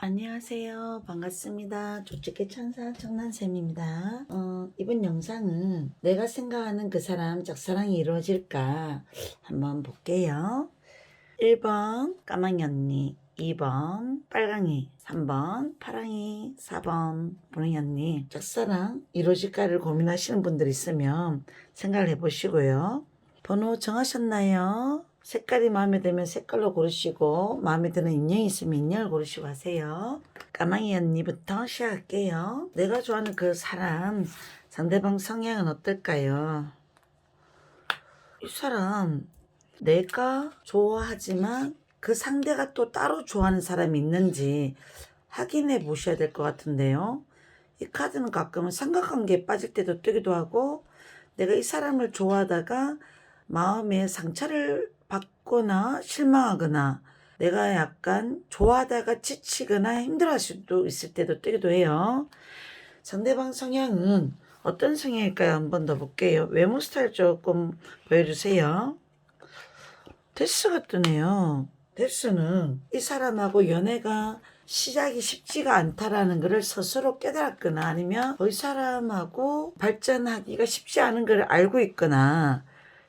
안녕하세요. 반갑습니다. 조치게 천사 청란쌤입니다. 이번 영상은 내가 생각하는 그 사람 짝사랑이 이루어질까 한번 볼게요. 1번 까망이 언니, 2번 빨강이, 3번 파랑이, 4번 보랑이 언니. 짝사랑 이루어질까를 고민하시는 분들 있으면 생각을 해보시고요. 번호 정하셨나요? 색깔이 마음에 들면 색깔로 고르시고 마음에 드는 인형이 있으면 인형을 고르시고 하세요. 까망이 언니부터 시작할게요. 내가 좋아하는 그 사람 상대방 성향은 어떨까요? 이 사람 내가 좋아하지만 그 상대가 또 따로 좋아하는 사람이 있는지 확인해 보셔야 될 것 같은데요. 이 카드는 가끔은 삼각관계에 빠질 때도 뜨기도 하고 내가 이 사람을 좋아하다가 마음에 상처를 받거나 실망하거나 내가 약간 좋아하다가 지치거나 힘들어할 수도 있을 때도 뜨기도 해요. 상대방 성향은 어떤 성향일까요? 한 번 더 볼게요. 외모 스타일 조금 보여주세요. 데스가 뜨네요. 데스는 이 사람하고 연애가 시작이 쉽지가 않다라는 것을 스스로 깨달았거나 아니면 이 사람하고 발전하기가 쉽지 않은 걸 알고 있거나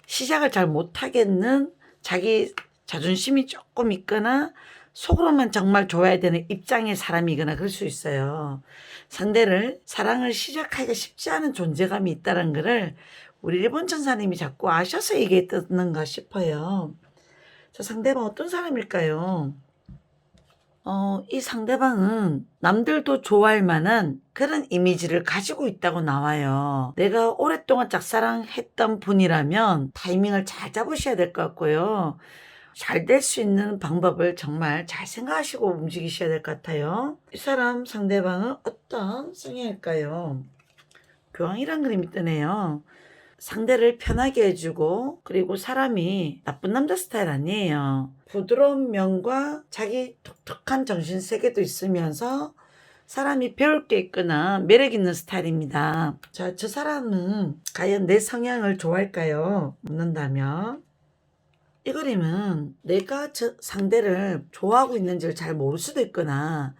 시작을 잘 못하겠는 자기 자존심이 조금 있거나 속으로만 정말 좋아야 되는 입장의 사람이거나 그럴 수 있어요. 상대를 사랑을 시작하기가 쉽지 않은 존재감이 있다는 것을 우리 일본 천사님이 자꾸 아셔서 얘기했던가 싶어요. 저 상대방 어떤 사람일까요? 이 상대방은 남들도 좋아할 만한 그런 이미지를 가지고 있다고 나와요. 내가 오랫동안 짝사랑했던 분이라면 타이밍을 잘 잡으셔야 될 것 같고요. 잘 될 수 있는 방법을 정말 잘 생각하시고 움직이셔야 될 것 같아요. 이 사람 상대방은 어떤 성향일까요? 교황이란 그림이 뜨네요. 상대를 편하게 해주고 그리고 사람이 나쁜 남자 스타일 아니에요. 부드러운 면과 자기 독특한 정신세계도 있으면서 사람이 배울 게 있거나 매력 있는 스타일입니다. 자, 저 사람은 과연 내 성향을 좋아할까요? 묻는다면 이 그림은 내가 저 상대를 좋아하고 있는지를 잘 모를 수도 있거나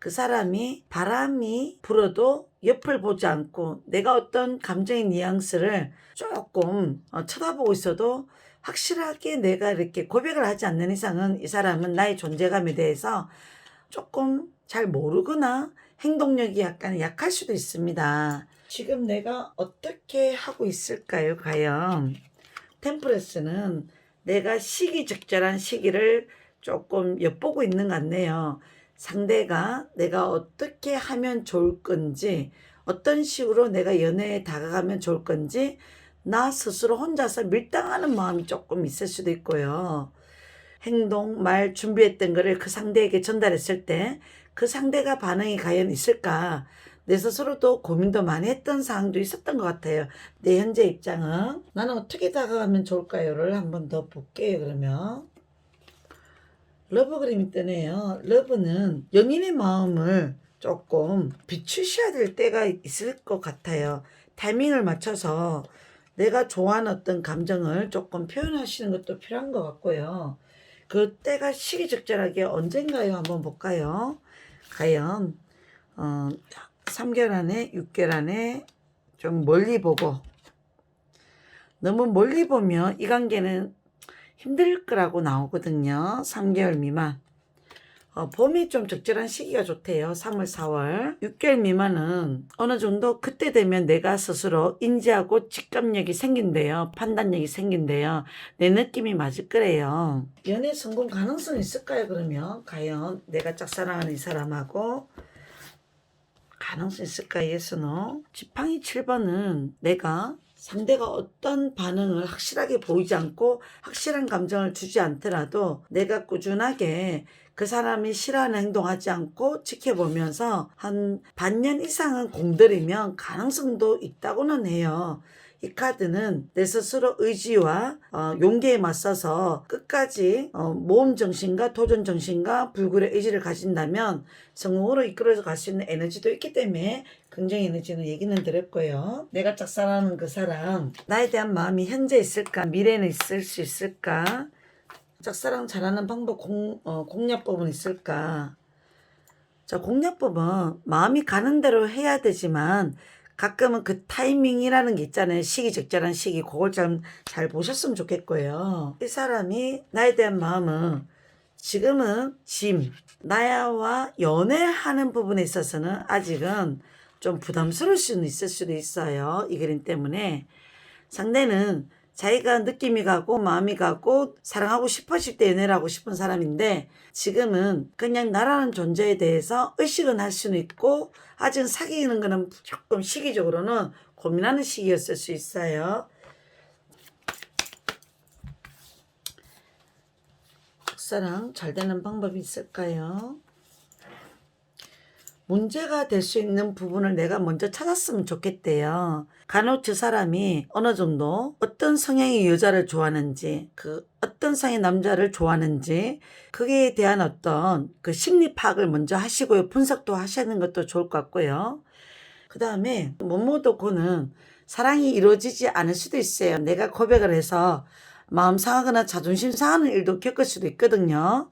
그 사람이 바람이 불어도 옆을 보지 않고 내가 어떤 감정의 뉘앙스를 조금 쳐다보고 있어도 확실하게 내가 이렇게 고백을 하지 않는 이상은 이 사람은 나의 존재감에 대해서 조금 잘 모르거나 행동력이 약간 약할 수도 있습니다. 지금 내가 어떻게 하고 있을까요, 과연? 템프레스는 내가 시기적절한 시기를 조금 엿보고 있는 것 같네요. 상대가 내가 어떻게 하면 좋을 건지, 어떤 식으로 내가 연애에 다가가면 좋을 건지, 나 스스로 혼자서 밀당하는 마음이 조금 있을 수도 있고요. 행동, 말 준비했던 거를 그 상대에게 전달했을 때 그 상대가 반응이 과연 있을까? 내 스스로도 고민도 많이 했던 상황도 있었던 것 같아요. 내 현재 입장은 나는 어떻게 다가가면 좋을까요?를 한번 더 볼게요. 그러면 러브 그림이 뜨네요. 러브는 연인의 마음을 조금 비추셔야 될 때가 있을 것 같아요. 타이밍을 맞춰서 내가 좋아하는 어떤 감정을 조금 표현하시는 것도 필요한 것 같고요. 그 때가 시기적절하게 언젠가요? 한번 볼까요? 과연 3개월 안에 6개월 안에 좀 멀리 보고 너무 멀리 보면 이 관계는 힘들 거라고 나오거든요. 3개월 미만. 봄이 좀 적절한 시기가 좋대요. 3월, 4월. 6개월 미만은 어느 정도 그때 되면 내가 스스로 인지하고 직감력이 생긴대요. 판단력이 생긴대요. 내 느낌이 맞을 거래요. 연애 성공 가능성이 있을까요? 그러면 과연 내가 짝사랑하는 이 사람하고 가능성 있을까요? yes, no? 지팡이 7번은 내가 상대가 어떤 반응을 확실하게 보이지 않고 확실한 감정을 주지 않더라도 내가 꾸준하게 그 사람이 싫어하는 행동하지 않고 지켜보면서 한 반년 이상은 공들이면 가능성도 있다고는 해요. 이 카드는 내 스스로 의지와 용기에 맞서서 끝까지 모험 정신과 도전 정신과 불굴의 의지를 가진다면 성공으로 이끌어서 갈 수 있는 에너지도 있기 때문에 긍정 에너지는 얘기는 드렸고요. 내가 짝사랑하는 그 사람 나에 대한 마음이 현재 있을까 미래는 있을 수 있을까 짝사랑 잘하는 방법 공략법은 있을까 자, 공략법은 마음이 가는 대로 해야 되지만 가끔은 그 타이밍이라는 게 있잖아요. 시기적절한 시기. 그걸 잘 보셨으면 좋겠고요. 이 사람이 나에 대한 마음은 지금은 나와 연애하는 부분에 있어서는 아직은 좀 부담스러울 수는 있을 수도 있어요. 이 그림 때문에. 상대는 자기가 느낌이 가고 마음이 가고 사랑하고 싶어질 때 연애를 하고 싶은 사람인데 지금은 그냥 나라는 존재에 대해서 의식은 할 수는 있고 아직은 사귀는 거는 조금 시기적으로는 고민하는 시기였을 수 있어요. 사랑 잘 되는 방법이 있을까요? 문제가 될 수 있는 부분을 내가 먼저 찾았으면 좋겠대요. 간혹 저 사람이 어느 정도 어떤 성향의 여자를 좋아하는지, 어떤 성향의 남자를 좋아하는지, 그에 대한 어떤 그 심리 파악을 먼저 하시고요. 분석도 하시는 것도 좋을 것 같고요. 그 다음에 뭐뭐도고는 사랑이 이루어지지 않을 수도 있어요. 내가 고백을 해서 마음 상하거나 자존심 상하는 일도 겪을 수도 있거든요.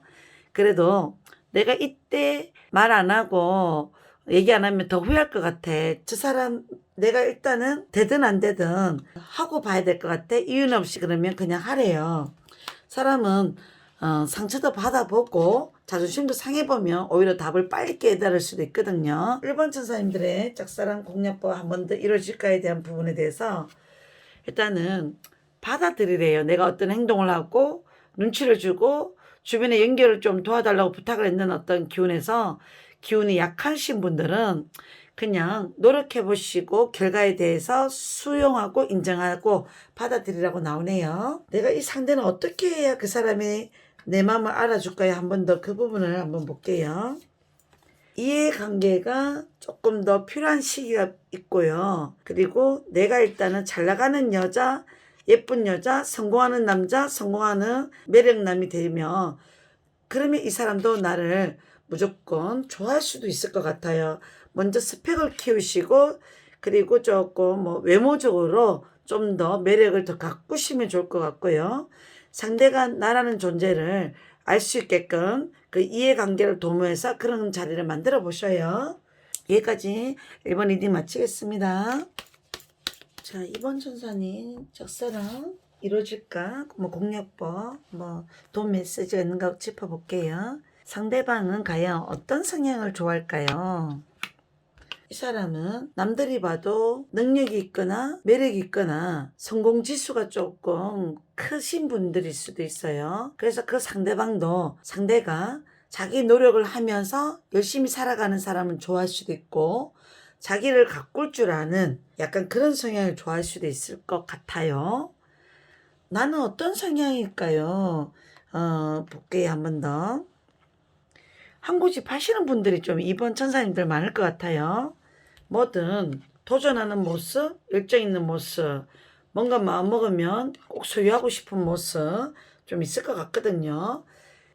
그래도 내가 이때 말 안 하고 얘기 안 하면 더 후회할 것 같아. 저 사람 내가 일단은 되든 안 되든 하고 봐야 될 것 같아. 이유는 없이 그러면 그냥 하래요. 사람은 상처도 받아보고 자존심도 상해보면 오히려 답을 빨리 깨달을 수도 있거든요. 1번 천사님들의 짝사랑 공략법 한 번 더 이루어질까에 대한 부분에 대해서 일단은 받아들이래요. 내가 어떤 행동을 하고 눈치를 주고 주변에 연결을 좀 도와달라고 부탁을 했는 어떤 기운이 약하신 분들은 그냥 노력해 보시고 결과에 대해서 수용하고 인정하고 받아들이라고 나오네요. 내가 이 상대는 어떻게 해야 그 사람이 내 마음을 알아줄까요? 한 번 더 그 부분을 한번 볼게요. 이해관계가 조금 더 필요한 시기가 있고요. 그리고 내가 일단은 잘 나가는 여자, 예쁜 여자, 성공하는 남자, 성공하는 매력남이 되면 그러면 이 사람도 나를 무조건 좋아할 수도 있을 것 같아요. 먼저 스펙을 키우시고 그리고 조금 외모적으로 좀 더 매력을 더 가꾸시면 좋을 것 같고요. 상대가 나라는 존재를 알 수 있게끔 그 이해관계를 도모해서 그런 자리를 만들어 보셔요. 여기까지 1번 리딩 마치겠습니다. 자, 2번 천사님 짝사랑 이루어질까? 공략법, 돈 메시지가 있는가 짚어볼게요. 상대방은 과연 어떤 성향을 좋아할까요? 이 사람은 남들이 봐도 능력이 있거나 매력이 있거나 성공 지수가 조금 크신 분들일 수도 있어요. 그래서 그 상대방도 상대가 자기 노력을 하면서 열심히 살아가는 사람은 좋아할 수도 있고 자기를 가꿀 줄 아는 약간 그런 성향을 좋아할 수도 있을 것 같아요. 나는 어떤 성향일까요? 볼게요. 한 번 더. 한 고집 하시는 분들이 좀 이번 천사님들 많을 것 같아요. 뭐든 도전하는 모습, 열정 있는 모습, 뭔가 마음 먹으면 꼭 소유하고 싶은 모습 좀 있을 것 같거든요.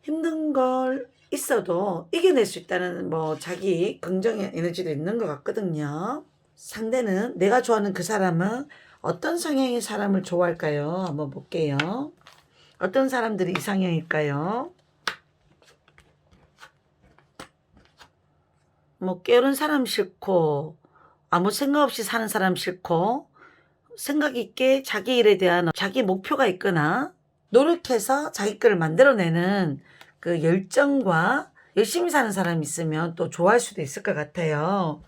힘든 걸 있어도 이겨낼 수 있다는 자기 긍정의 에너지도 있는 것 같거든요. 상대는 내가 좋아하는 그 사람은 어떤 성향의 사람을 좋아할까요? 한번 볼게요. 어떤 사람들이 이상형일까요? 게으른 사람 싫고 아무 생각 없이 사는 사람 싫고 생각 있게 자기 일에 대한 자기 목표가 있거나 노력해서 자기 거를 만들어내는 그 열정과 열심히 사는 사람이 있으면 또 좋아할 수도 있을 것 같아요.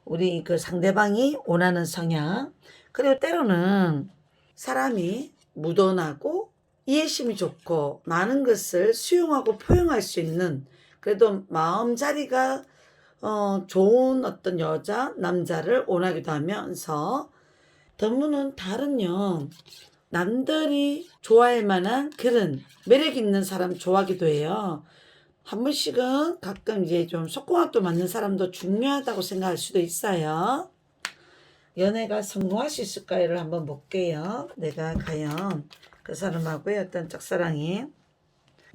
우리 그 상대방이 원하는 성향. 그리고 때로는 사람이 무던하고 이해심이 좋고 많은 것을 수용하고 포용할 수 있는 그래도 마음자리가 좋은 어떤 여자, 남자를 원하기도 하면서 드문은 다른요. 남들이 좋아할 만한 그런 매력 있는 사람 좋아하기도 해요. 한 번씩은 가끔 이제 좀 속궁합도 맞는 사람도 중요하다고 생각할 수도 있어요. 연애가 성공할 수 있을까를 한번 볼게요. 내가 과연 그 사람하고의 어떤 짝사랑이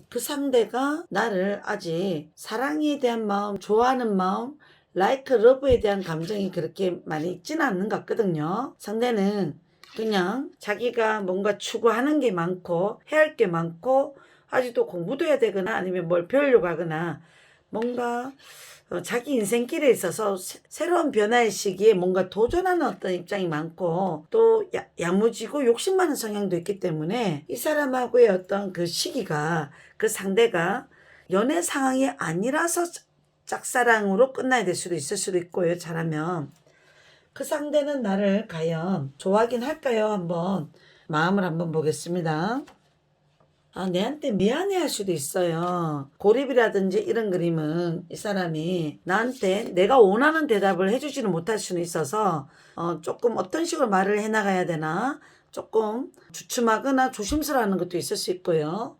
그 상대가 나를 아직 사랑에 대한 마음, 좋아하는 마음, 라이크 러브에 대한 감정이 그렇게 많이 있지는 않는 것 같거든요. 상대는 그냥 자기가 뭔가 추구하는 게 많고 해야 할 게 많고 아직도 공부도 해야 되거나 아니면 뭘 배우려고 하거나 뭔가 자기 인생길에 있어서 새로운 변화의 시기에 뭔가 도전하는 어떤 입장이 많고 또 야무지고 욕심 많은 성향도 있기 때문에 이 사람하고의 어떤 그 시기가 그 상대가 연애 상황이 아니라서 짝사랑으로 끝나야 될 수도 있을 수도 있고요. 잘하면 그 상대는 나를 과연 좋아하긴 할까요? 한번 마음을 한번 보겠습니다. 내한테 미안해할 수도 있어요. 고립이라든지 이런 그림은 이 사람이 나한테 내가 원하는 대답을 해주지는 못할 수는 있어서 조금 어떤 식으로 말을 해나가야 되나 조금 주춤하거나 조심스러워하는 것도 있을 수 있고요.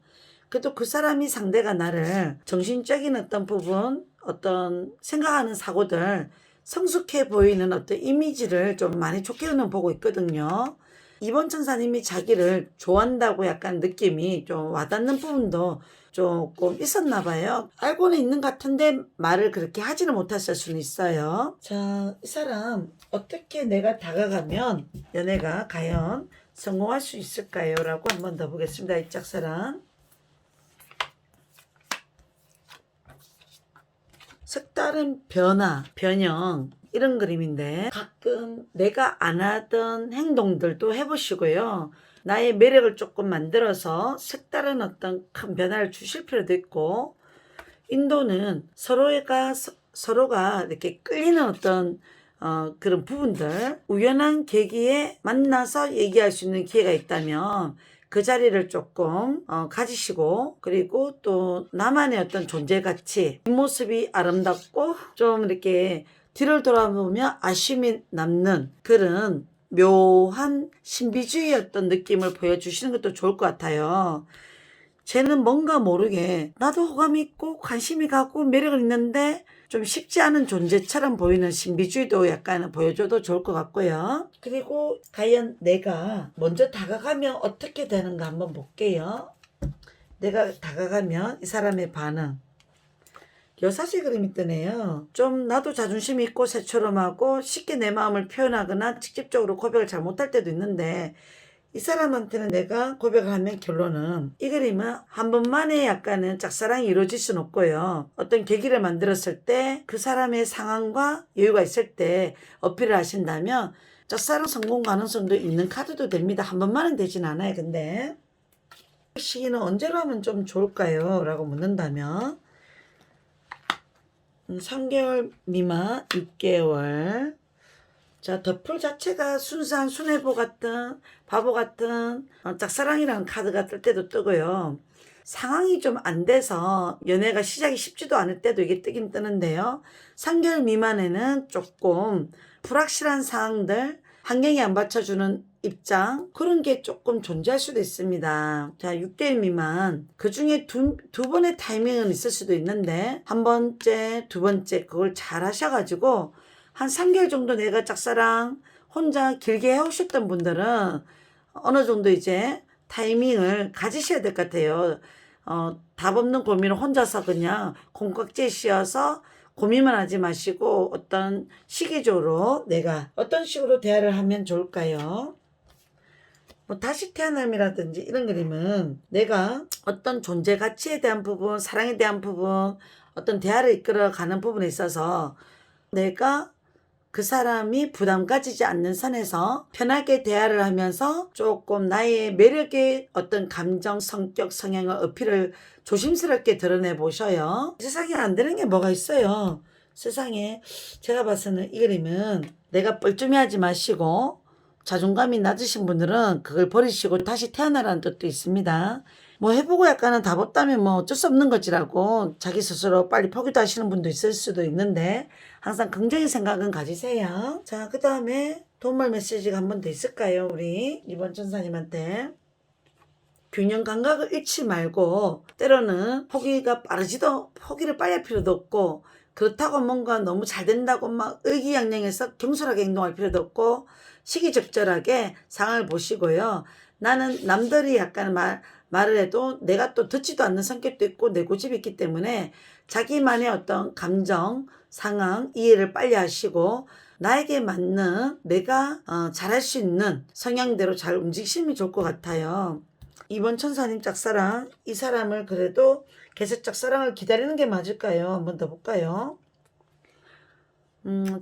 그래도 그 사람이 상대가 나를 정신적인 어떤 부분, 어떤 생각하는 사고들, 성숙해 보이는 어떤 이미지를 좀 많이 좋게는 보고 있거든요. 이번 천사님이 자기를 좋아한다고 약간 느낌이 좀 와닿는 부분도 조금 있었나 봐요. 알고는 있는 것 같은데 말을 그렇게 하지는 못했을 수는 있어요. 자, 이 사람 어떻게 내가 다가가면 연애가 과연 성공할 수 있을까요? 라고 한 번 더 보겠습니다. 이 짝사랑. 색다른 변화, 변형 이런 그림인데 가끔 내가 안 하던 행동들도 해보시고요. 나의 매력을 조금 만들어서 색다른 어떤 큰 변화를 주실 필요도 있고 인도는 서로가 이렇게 끌리는 어떤 그런 부분들 우연한 계기에 만나서 얘기할 수 있는 기회가 있다면 그 자리를 조금 가지시고 그리고 또 나만의 어떤 존재 가치 뒷모습이 아름답고 좀 이렇게 뒤를 돌아보면 아쉬움이 남는 그런 묘한 신비주의 어떤 느낌을 보여주시는 것도 좋을 것 같아요. 쟤는 뭔가 모르게 나도 호감이 있고 관심이 가고 매력은 있는데 좀 쉽지 않은 존재처럼 보이는 신비주의도 약간 보여줘도 좋을 것 같고요. 그리고 과연 내가 먼저 다가가면 어떻게 되는가 한번 볼게요. 내가 다가가면 이 사람의 반응. 여사제 그림이 뜨네요. 좀 나도 자존심이 있고 새처럼하고 쉽게 내 마음을 표현하거나 직접적으로 고백을 잘 못할 때도 있는데 이 사람한테는 내가 고백을 하면 결론은 이 그림은 한 번만에 약간은 짝사랑이 이루어질 수는 없고요. 어떤 계기를 만들었을 때 그 사람의 상황과 여유가 있을 때 어필을 하신다면 짝사랑 성공 가능성도 있는 카드도 됩니다. 한 번만은 되진 않아요. 근데 시기는 언제로 하면 좀 좋을까요? 라고 묻는다면 3개월 미만 6개월. 자, 덧풀 자체가 순수한 순애보 같은 바보 같은 짝사랑이라는 카드가 뜰 때도 뜨고요. 상황이 좀 안 돼서 연애가 시작이 쉽지도 않을 때도 이게 뜨긴 뜨는데요. 3개월 미만에는 조금 불확실한 상황들, 환경이 안 받쳐주는 입장 그런 게 조금 존재할 수도 있습니다. 자, 6개월 미만 그 중에 두 번의 타이밍은 있을 수도 있는데 한 번째, 두 번째 그걸 잘 하셔가지고 한 3개월 정도 내가 짝사랑 혼자 길게 해오셨던 분들은 어느 정도 이제 타이밍을 가지셔야 될 것 같아요. 답 없는 고민을 혼자서 그냥 콩깍지에 씌어서 고민만 하지 마시고 어떤 시기적으로 내가 어떤 식으로 대화를 하면 좋을까요? 뭐 다시 태어남이라든지 이런 그림은 내가 어떤 존재 가치에 대한 부분, 사랑에 대한 부분, 어떤 대화를 이끌어가는 부분에 있어서 내가 그 사람이 부담 가지지 않는 선에서 편하게 대화를 하면서 조금 나의 매력의 어떤 감정, 성격, 성향을 어필을 조심스럽게 드러내 보셔요. 세상에 안 되는 게 뭐가 있어요. 세상에 제가 봐서는 이 그림은 내가 뻘쭘해하지 마시고 자존감이 낮으신 분들은 그걸 버리시고 다시 태어나라는 뜻도 있습니다. 뭐 해보고 약간은 답 없다면 뭐 어쩔 수 없는 거지라고 자기 스스로 빨리 포기도 하시는 분도 있을 수도 있는데 항상 긍정의 생각은 가지세요. 자, 그 다음에 도움말 메시지가 한 번 더 있을까요? 우리 이번 천사님한테. 균형 감각을 잃지 말고 때로는 포기를 빨리 할 필요도 없고 그렇다고 뭔가 너무 잘 된다고 막 의기양양해서 경솔하게 행동할 필요도 없고 시기적절하게 상황을 보시고요. 나는 남들이 약간 말을 해도 내가 또 듣지도 않는 성격도 있고 내 고집이 있기 때문에 자기만의 어떤 감정, 상황, 이해를 빨리 하시고 나에게 맞는 내가 잘할 수 있는 성향대로 잘 움직이시면 좋을 것 같아요. 이번 천사님 짝사랑 이 사람을 그래도 계속 짝사랑을 기다리는 게 맞을까요? 한번 더 볼까요?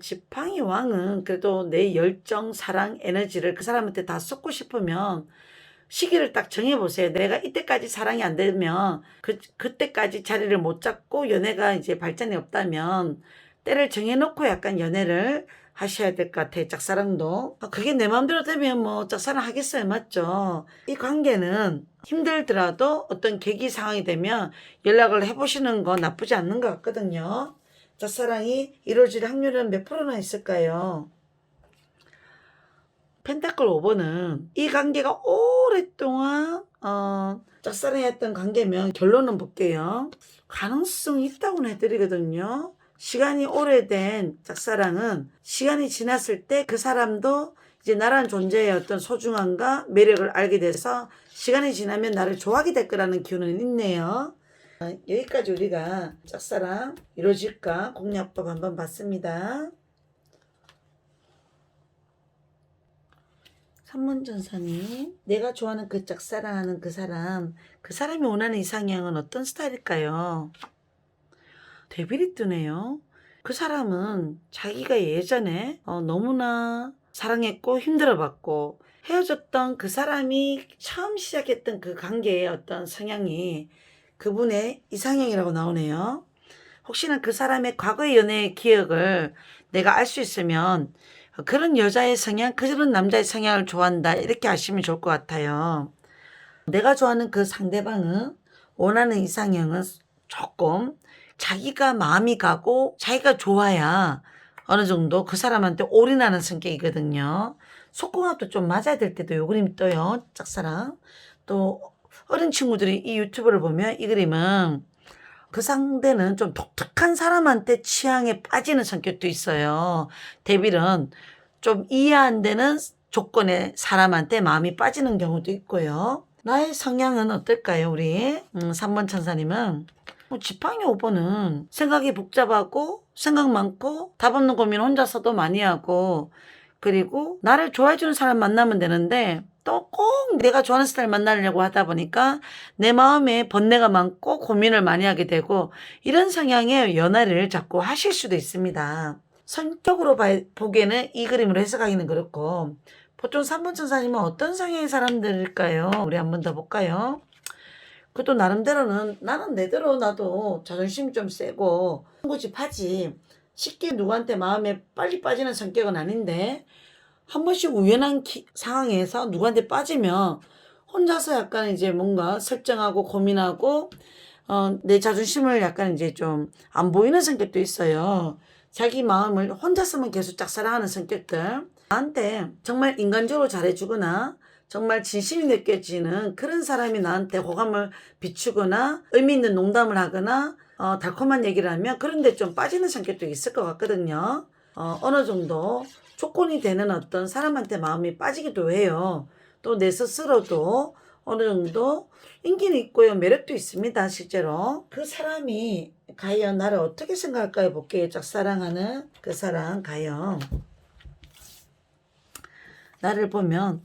지팡이 왕은 그래도 내 열정, 사랑, 에너지를 그 사람한테 다 쏟고 싶으면 시기를 딱 정해보세요. 내가 이때까지 사랑이 안 되면 그때까지 자리를 못 잡고 연애가 이제 발전이 없다면 때를 정해놓고 약간 연애를 하셔야 될 것 같아요. 짝사랑도. 그게 내 마음대로 되면 뭐 짝사랑 하겠어요. 맞죠? 이 관계는 힘들더라도 어떤 계기 상황이 되면 연락을 해보시는 거 나쁘지 않는 것 같거든요. 짝사랑이 이루어질 확률은 몇 프로나 있을까요? 펜타클 5번은 이 관계가 오랫동안 짝사랑했던 관계면 결론은 볼게요. 가능성이 있다고는 해드리거든요. 시간이 오래된 짝사랑은 시간이 지났을 때 그 사람도 이제 나라는 존재의 어떤 소중함과 매력을 알게 돼서 시간이 지나면 나를 좋아하게 될 거라는 기운은 있네요. 여기까지 우리가 짝사랑 이루어질까 공략법 한번 봤습니다. 3번 전사님, 내가 좋아하는 그 짝사랑하는 그 사람이 원하는 이상형은 어떤 스타일일까요? 데빌이 뜨네요. 그 사람은 자기가 예전에 너무나 사랑했고 힘들어봤고 헤어졌던 그 사람이 처음 시작했던 그 관계의 어떤 성향이 그분의 이상형이라고 나오네요. 혹시나 그 사람의 과거의 연애의 기억을 내가 알 수 있으면 그런 여자의 성향, 그런 남자의 성향을 좋아한다 이렇게 아시면 좋을 것 같아요. 내가 좋아하는 그 상대방은 원하는 이상형은 조금 자기가 마음이 가고 자기가 좋아야 어느 정도 그 사람한테 올인하는 성격이거든요. 속궁합도 좀 맞아야 될 때도 요 그림 떠요. 짝사랑. 또 어린 친구들이 이 유튜브를 보면 이 그림은 그 상대는 좀 독특한 사람한테 취향에 빠지는 성격도 있어요. 데빌은 좀 이해 안 되는 조건의 사람한테 마음이 빠지는 경우도 있고요. 나의 성향은 어떨까요, 우리? 3번 천사님은 지팡이 5번은 생각이 복잡하고 생각 많고 답 없는 고민 혼자서도 많이 하고 그리고 나를 좋아해주는 사람 만나면 되는데 또 꼭 내가 좋아하는 스타일 만나려고 하다 보니까 내 마음에 번뇌가 많고 고민을 많이 하게 되고 이런 성향의 연애를 자꾸 하실 수도 있습니다. 성격으로 보기에는 이 그림으로 해석하기는 그렇고 보통 3번 천사님은 어떤 성향의 사람들일까요? 우리 한번 더 볼까요? 그것도 나름대로는 나는 내대로 나도 자존심이 좀 세고 고집하지 쉽게 누구한테 마음에 빨리 빠지는 성격은 아닌데 한 번씩 우연한 상황에서 누구한테 빠지면 혼자서 약간 이제 뭔가 설정하고 고민하고 내 자존심을 약간 이제 좀 안 보이는 성격도 있어요. 자기 마음을 혼자서만 계속 짝사랑하는 성격들. 나한테 정말 인간적으로 잘해주거나 정말 진심이 느껴지는 그런 사람이 나한테 호감을 비추거나 의미 있는 농담을 하거나 달콤한 얘기를 하면 그런데 좀 빠지는 성격도 있을 것 같거든요. 어느 정도 조건이 되는 어떤 사람한테 마음이 빠지기도 해요. 또 내 스스로도 어느 정도 인기는 있고요. 매력도 있습니다. 실제로. 그 사람이 과연 나를 어떻게 생각할까요? 볼게요. 짝사랑하는 그 사람 과연 나를 보면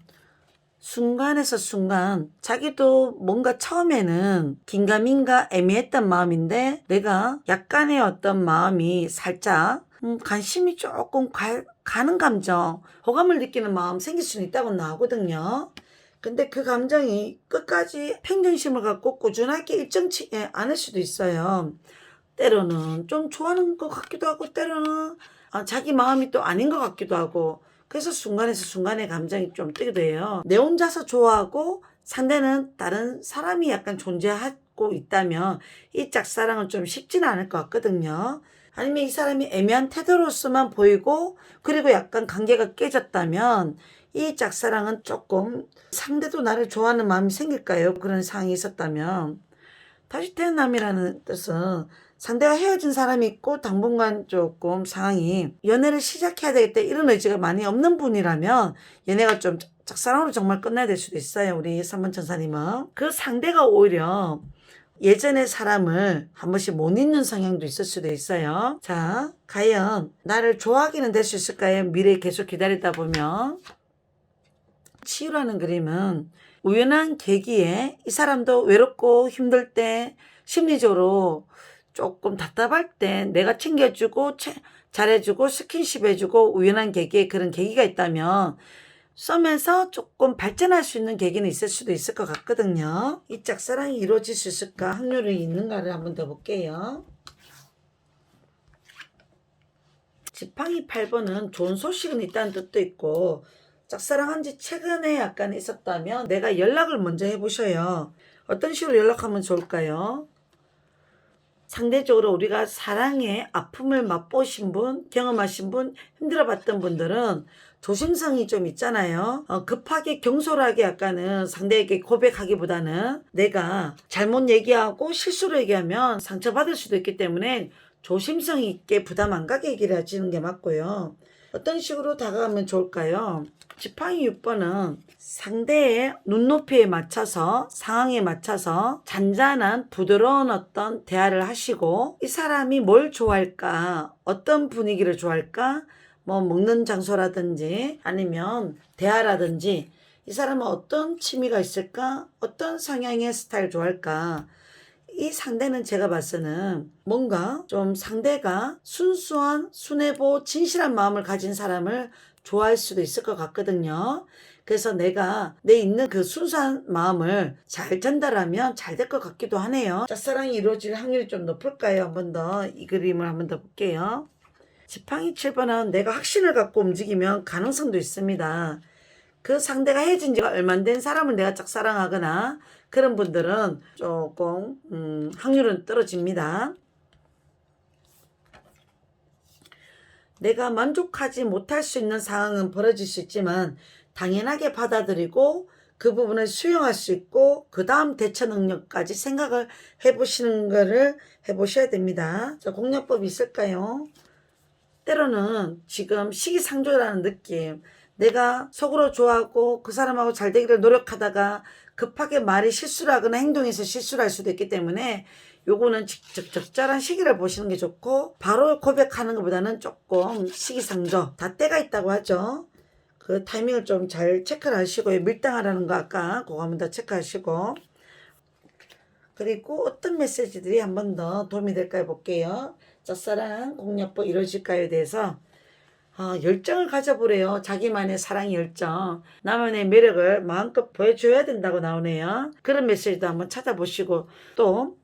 순간에서 순간 자기도 뭔가 처음에는 긴가민가 애매했던 마음인데 내가 약간의 어떤 마음이 살짝 관심이 조금 가는 감정, 호감을 느끼는 마음 생길 수는 있다고 나오거든요. 근데 그 감정이 끝까지 평정심을 갖고 꾸준하게 일정치에 않을 수도 있어요. 때로는 좀 좋아하는 것 같기도 하고 때로는 자기 마음이 또 아닌 것 같기도 하고 그래서 순간에서 순간의 감정이 좀 뜨기도 해요. 내 혼자서 좋아하고 상대는 다른 사람이 약간 존재하고 있다면 이 짝사랑은 좀 쉽지는 않을 것 같거든요. 아니면 이 사람이 애매한 태도로서만 보이고 그리고 약간 관계가 깨졌다면 이 짝사랑은 조금 상대도 나를 좋아하는 마음이 생길까요? 그런 상황이 있었다면. 다시 태어남이라는 뜻은 상대가 헤어진 사람이 있고 당분간 조금 상황이 연애를 시작해야 되겠다 이런 의지가 많이 없는 분이라면 연애가 좀 짝사랑으로 정말 끝나야 될 수도 있어요. 우리 3번 천사님은. 그 상대가 오히려 예전의 사람을 한 번씩 못 잊는 성향도 있을 수도 있어요. 자, 과연 나를 좋아하기는 될 수 있을까요? 미래 계속 기다리다 보면. 치유라는 그림은 우연한 계기에 이 사람도 외롭고 힘들 때 심리적으로 조금 답답할 때 내가 챙겨주고 잘해주고 스킨십 해주고 우연한 계기에 그런 계기가 있다면 썸에서 조금 발전할 수 있는 계기는 있을 수도 있을 것 같거든요. 이 짝사랑이 이루어질 수 있을까 확률이 있는가를 한번 더 볼게요. 지팡이 8번은 좋은 소식은 있다는 뜻도 있고 짝사랑한 지 최근에 약간 있었다면 내가 연락을 먼저 해보셔요. 어떤 식으로 연락하면 좋을까요? 상대적으로 우리가 사랑의 아픔을 맛보신 분, 경험하신 분, 힘들어봤던 분들은 조심성이 좀 있잖아요. 급하게 경솔하게 약간은 상대에게 고백하기보다는 내가 잘못 얘기하고 실수로 얘기하면 상처받을 수도 있기 때문에 조심성 있게 부담 안 가게 얘기를 하시는 게 맞고요. 어떤 식으로 다가가면 좋을까요? 지팡이 6번은 상대의 눈높이에 맞춰서 상황에 맞춰서 잔잔한 부드러운 어떤 대화를 하시고 이 사람이 뭘 좋아할까 어떤 분위기를 좋아할까 뭐 먹는 장소라든지 아니면 대화라든지 이 사람은 어떤 취미가 있을까 어떤 성향의 스타일 좋아할까 이 상대는 제가 봤을 때는 뭔가 좀 상대가 순수한 순애보 진실한 마음을 가진 사람을 좋아할 수도 있을 것 같거든요. 그래서 내가 내 있는 그 순수한 마음을 잘 전달하면 잘 될 것 같기도 하네요. 짝사랑이 이루어질 확률이 좀 높을까요? 한번 더 이 그림을 한번 더 볼게요. 지팡이 7번은 내가 확신을 갖고 움직이면 가능성도 있습니다. 그 상대가 헤어진 지가 얼마 안 된 사람을 내가 짝사랑하거나 그런 분들은 조금 확률은 떨어집니다. 내가 만족하지 못할 수 있는 상황은 벌어질 수 있지만 당연하게 받아들이고 그 부분을 수용할 수 있고 그 다음 대처 능력까지 생각을 해보시는 거를 해보셔야 됩니다. 자, 공략법이 있을까요? 때로는 지금 시기상조라는 느낌 내가 속으로 좋아하고 그 사람하고 잘 되기를 노력하다가 급하게 말이 실수를 하거나 행동에서 실수를 할 수도 있기 때문에 요거는 적절한 시기를 보시는 게 좋고 바로 고백하는 것보다는 조금 시기상조 다 때가 있다고 하죠. 그 타이밍을 좀 잘 체크를 하시고요. 밀당하라는 거 아까 그거 한번 더 체크하시고 그리고 어떤 메시지들이 한 번 더 도움이 될까 볼게요. 짝사랑 공략법 이루어질까요에 대해서 열정을 가져보래요. 자기만의 사랑 열정. 나만의 매력을 마음껏 보여줘야 된다고 나오네요. 그런 메시지도 한번 찾아보시고 또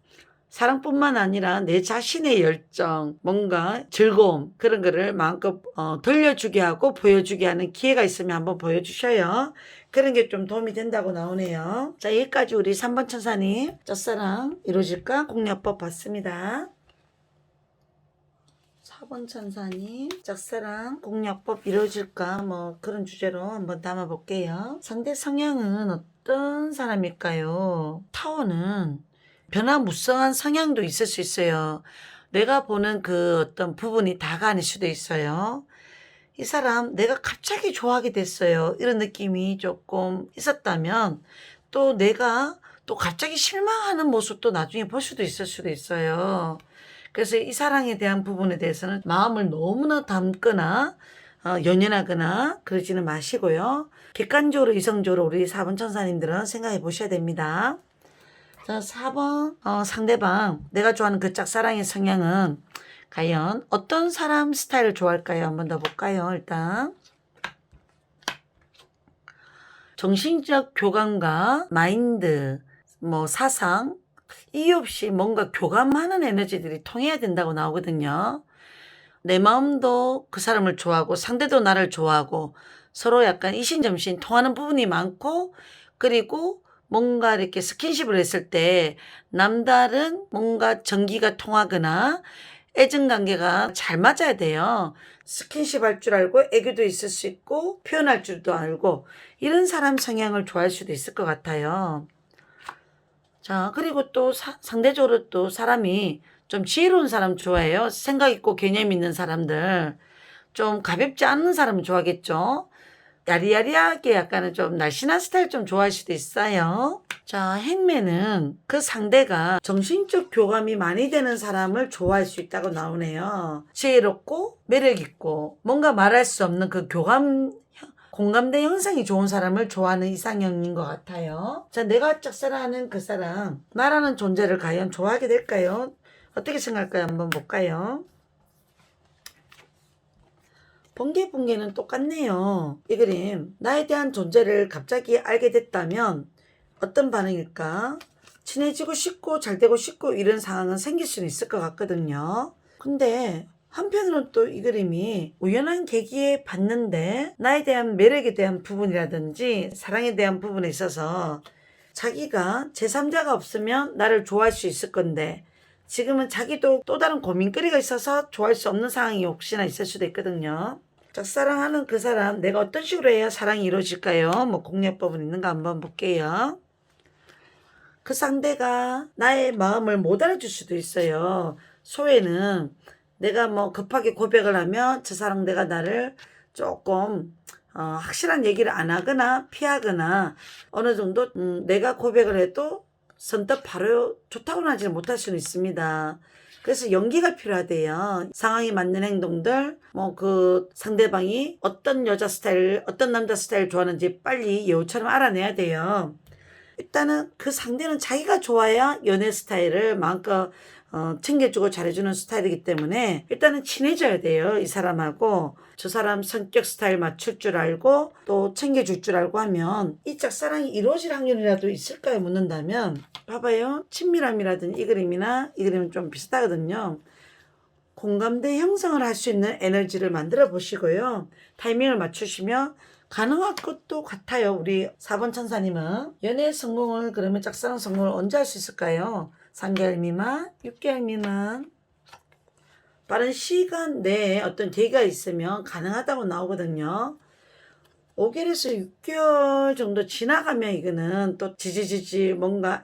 사랑뿐만 아니라 내 자신의 열정, 뭔가 즐거움 그런 거를 마음껏 들려주게 하고 보여주게 하는 기회가 있으면 한번 보여주셔요. 그런 게 좀 도움이 된다고 나오네요. 자, 여기까지 우리 3번 천사님 짝사랑 이루어질까 공략법 봤습니다. 4번 천사님 짝사랑 공략법 이루어질까 뭐 그런 주제로 한번 담아볼게요. 상대 성향은 어떤 사람일까요? 타워는 변화무쌍한 성향도 있을 수 있어요. 내가 보는 그 어떤 부분이 다가 아닐 수도 있어요. 이 사람 내가 갑자기 좋아하게 됐어요. 이런 느낌이 조금 있었다면 또 내가 또 갑자기 실망하는 모습도 나중에 볼 수도 있을 수도 있어요. 그래서 이 사랑에 대한 부분에 대해서는 마음을 너무나 담거나 연연하거나 그러지는 마시고요. 객관적으로 이성적으로 우리 4번 천사님들은 생각해 보셔야 됩니다. 자, 4번 상대방 내가 좋아하는 그 짝사랑의 성향은 과연 어떤 사람 스타일을 좋아할까요? 한번 더 볼까요? 일단 정신적 교감과 마인드, 뭐 사상 이유 없이 뭔가 교감하는 에너지들이 통해야 된다고 나오거든요. 내 마음도 그 사람을 좋아하고 상대도 나를 좋아하고 서로 약간 이신점신 통하는 부분이 많고 그리고 뭔가 이렇게 스킨십을 했을 때 남다른 뭔가 전기가 통하거나 애증관계가 잘 맞아야 돼요. 스킨십 할 줄 알고 애교도 있을 수 있고 표현할 줄도 알고 이런 사람 성향을 좋아할 수도 있을 것 같아요. 자, 그리고 또 상대적으로 또 사람이 좀 지혜로운 사람 좋아해요. 생각 있고 개념 있는 사람들. 좀 가볍지 않은 사람은 좋아하겠죠. 야리야리하게 약간은 좀 날씬한 스타일 좀 좋아할 수도 있어요. 자, 행맨은 그 상대가 정신적 교감이 많이 되는 사람을 좋아할 수 있다고 나오네요. 지혜롭고 매력있고 뭔가 말할 수 없는 그 교감 공감대 형성이 좋은 사람을 좋아하는 이상형인 것 같아요. 자, 내가 짝사랑하는 그 사람, 나라는 존재를 과연 좋아하게 될까요? 어떻게 생각할까요? 한번 볼까요? 번개는 똑같네요. 이 그림, 나에 대한 존재를 갑자기 알게 됐다면 어떤 반응일까? 친해지고 싶고 잘 되고 싶고 이런 상황은 생길 수는 있을 것 같거든요. 근데 한편으로는 또 이 그림이 우연한 계기에 봤는데 나에 대한 매력에 대한 부분이라든지 사랑에 대한 부분에 있어서 자기가 제3자가 없으면 나를 좋아할 수 있을 건데 지금은 자기도 또 다른 고민거리가 있어서 좋아할 수 없는 상황이 혹시나 있을 수도 있거든요. 짝사랑하는 그 사람, 내가 어떤 식으로 해야 사랑이 이루어질까요? 뭐 공략법은 있는가 한번 볼게요. 그 상대가 나의 마음을 못 알아줄 수도 있어요. 소외는 내가 뭐 급하게 고백을 하면 저 상대가 나를 조금 확실한 얘기를 안 하거나 피하거나 어느 정도 내가 고백을 해도 선뜻 바로 좋다고는 하지 못할 수는 있습니다. 그래서 연기가 필요하대요. 상황에 맞는 행동들, 뭐 그 상대방이 어떤 여자 스타일, 어떤 남자 스타일 좋아하는지 빨리 여우처럼 알아내야 돼요. 일단은 그 상대는 자기가 좋아야 연애 스타일을 마음껏 챙겨주고 잘해주는 스타일이기 때문에 일단은 친해져야 돼요. 이 사람하고 저 사람 성격 스타일 맞출 줄 알고 또 챙겨줄 줄 알고 하면 이 짝사랑이 이루어질 확률이라도 있을까요? 묻는다면 봐봐요. 친밀함이라든지 이 그림이나 이 그림은 좀 비슷하거든요. 공감대 형성을 할 수 있는 에너지를 만들어 보시고요. 타이밍을 맞추시면 가능할 것도 같아요. 우리 4번 천사님은 연애 성공을 그러면 짝사랑 성공을 언제 할 수 있을까요? 3개월 미만, 6개월 미만. 빠른 시간 내에 어떤 계기가 있으면 가능하다고 나오거든요. 5개월에서 6개월 정도 지나가면 이거는 또 지지지지 뭔가